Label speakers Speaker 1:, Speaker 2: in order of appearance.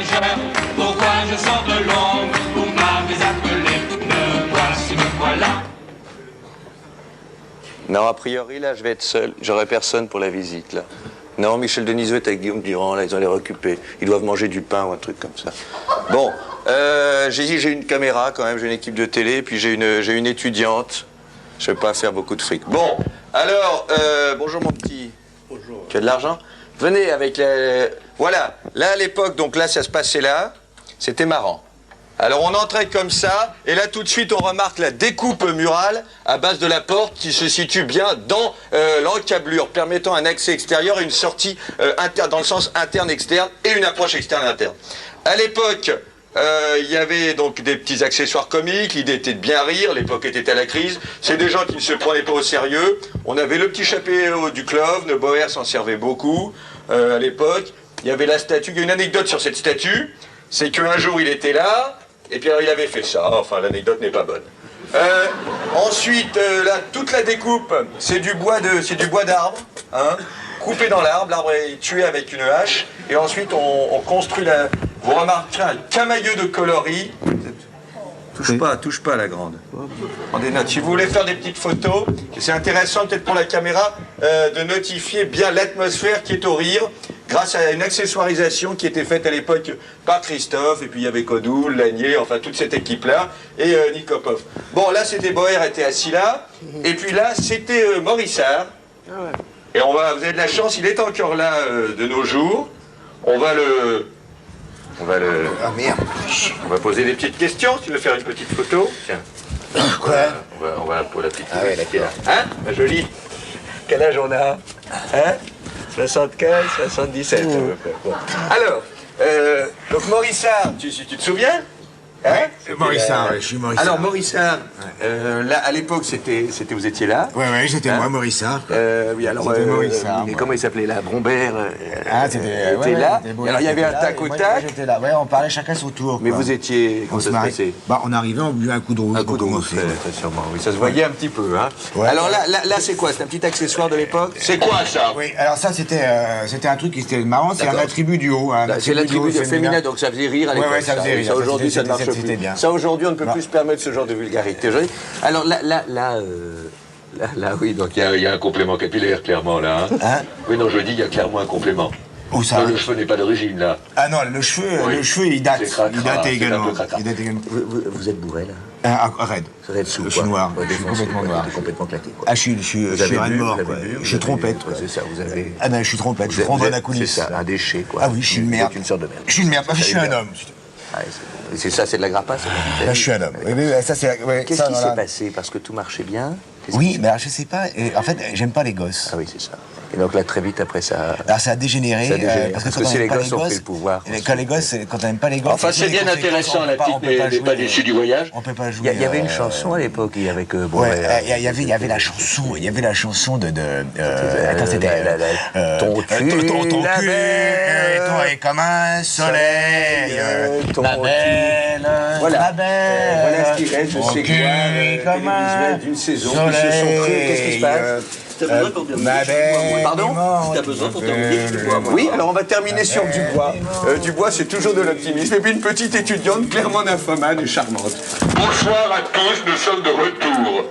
Speaker 1: voyageur, pourquoi je sors de l'ombre? Vous m'avez appelé, me voici, me voilà.
Speaker 2: Non, a priori, là, je vais être seul. J'aurai personne pour la visite, là. Non, Michel Denisot est avec Guillaume Durand, là, ils ont les récupérer. Ils doivent manger du pain ou un truc comme ça. Bon, j'ai une caméra quand même, j'ai une équipe de télé, puis j'ai une étudiante. Je ne vais pas faire beaucoup de fric. Bon, alors, bonjour mon petit. Bonjour. Tu as de l'argent? Venez avec les... Voilà, là à l'époque, donc là, ça se passait là. C'était marrant. Alors on entrait comme ça, et là tout de suite on remarque la découpe murale à base de la porte qui se situe bien dans l'encablure, permettant un accès extérieur et une sortie dans le sens interne-externe et une approche externe-interne. À l'époque, il y avait donc des petits accessoires comiques, l'idée était de bien rire, l'époque était à la crise, c'est des gens qui ne se prenaient pas au sérieux. On avait le petit chapeau du clovne, Boer s'en servait beaucoup à l'époque. Il y avait la statue, il y a une anecdote sur cette statue, c'est qu'un jour il était là, et puis alors il avait fait ça, enfin l'anecdote n'est pas bonne. Ensuite, là, toute la découpe, c'est du bois d'arbre, hein, coupé dans l'arbre, l'arbre est tué avec une hache, et ensuite on construit la... Vous remarquerez un camailleux de coloris. Touche pas la grande. Prenez note. Si vous voulez faire des petites photos, c'est intéressant peut-être pour la caméra de notifier bien l'atmosphère qui est au rire, grâce à une accessoirisation qui était faite à l'époque par Christophe, et puis il y avait Codoul, Lanier, enfin toute cette équipe-là, et Nikopov. Bon, là c'était Boer était assis là, et puis là c'était Morissard. Et vous avez de la chance, il est encore là de nos jours. On va poser des petites questions, si tu veux faire une petite photo. Tiens.
Speaker 3: Quoi?
Speaker 2: On va pour la petite.
Speaker 3: Ah ouais, d'accord.
Speaker 2: Hein, ma jolie? Quel âge on a? Hein? 75, 77 à peu près. Bon. Alors, donc Morissard, tu te souviens? Hein?
Speaker 3: Morissard, je suis Morissard.
Speaker 2: Alors Morissard, là à l'époque vous étiez là.
Speaker 3: Ouais, j'étais moi, Morissard.
Speaker 2: Oui, alors
Speaker 3: Morissard,
Speaker 2: mais
Speaker 3: moi.
Speaker 2: comment il s'appelait là? Brombert
Speaker 3: C'était
Speaker 2: là. Alors il y avait un tac au tac.
Speaker 3: J'étais là, ouais, on parlait chacun son tour.
Speaker 2: Mais
Speaker 3: quoi.
Speaker 2: vous étiez, comment ça se passait?
Speaker 3: Bah, on arrivait, on buvait un coup de rouge.
Speaker 2: Un coup de rouge, très sûrement. Oui, ça se voyait un petit peu, hein.
Speaker 3: Ouais.
Speaker 2: Alors là c'est quoi? C'est un petit accessoire de l'époque? C'est quoi ça?
Speaker 3: Oui, alors ça c'était un truc qui était marrant, c'est un attribut du haut.
Speaker 2: C'est l'attribut féminin, donc ça faisait rire à l'époque.
Speaker 3: Ouais, ça faisait rire.
Speaker 2: Ça aujourd'hui ça ne marche plus.
Speaker 3: Bien.
Speaker 2: Ça aujourd'hui on ne peut plus se permettre ce genre de vulgarité. Alors là, oui, donc il y a un complément capillaire clairement là.
Speaker 3: Hein?
Speaker 2: Oui, non, je dis il y a clairement un complément.
Speaker 3: Où ça?
Speaker 2: Non, le cheveu n'est pas d'origine là.
Speaker 3: Ah non, le cheveu il date. Il date également.
Speaker 2: Vous êtes bourré là?
Speaker 3: Raide.
Speaker 2: Raide sous,
Speaker 3: je suis noir. Je suis complètement noir.
Speaker 2: Complètement claqué. Quoi.
Speaker 3: Ah, je suis raide mort. Je suis trompette.
Speaker 2: C'est ça, vous avez.
Speaker 3: Ah ben, je suis trompette. Je suis trombone à coulisses.
Speaker 2: C'est ça, un déchet quoi.
Speaker 3: Ah oui, je suis une merde.
Speaker 2: Une sorte de merde.
Speaker 3: Je suis une merde. Je suis un homme.
Speaker 2: C'est ça, c'est de la grappasse.
Speaker 3: Là, je suis un homme. Ça, c'est.
Speaker 2: Qu'est-ce qui s'est passé? Parce que tout marchait bien.
Speaker 3: Oui, mais alors, je sais pas. En fait, j'aime pas les gosses.
Speaker 2: Ah oui, c'est ça. Et donc là, très vite après ça...
Speaker 3: Alors ça a dégénéré.
Speaker 2: Parce que si les gosses ont pris le pouvoir...
Speaker 3: Quand les gosses, quand on n'aime pas les gosses...
Speaker 2: Enfin, c'est bien intéressant, la petite n'est pas déçue du voyage.
Speaker 3: On peut pas jouer...
Speaker 2: Il y avait une chanson à l'époque, avec...
Speaker 3: Ouais, il y avait la chanson de... Attends, c'était...
Speaker 2: Ton cul,
Speaker 3: toi est comme un soleil, ma belle,
Speaker 2: voilà.
Speaker 3: ma belle...
Speaker 2: Voilà ce qui reste de ces gloires télévisuelles d'une saison qui se sont crues. Qu'est-ce qui se passe?
Speaker 3: Ma belle,
Speaker 2: pardon?
Speaker 4: Si t'as besoin pour terminer, tu bois.
Speaker 2: Oui, alors on va terminer sur Dubois. Dubois, c'est toujours de l'optimisme. Et puis une petite étudiante clairement nymphomane et charmante.
Speaker 5: Bonsoir à tous, nous sommes de retour.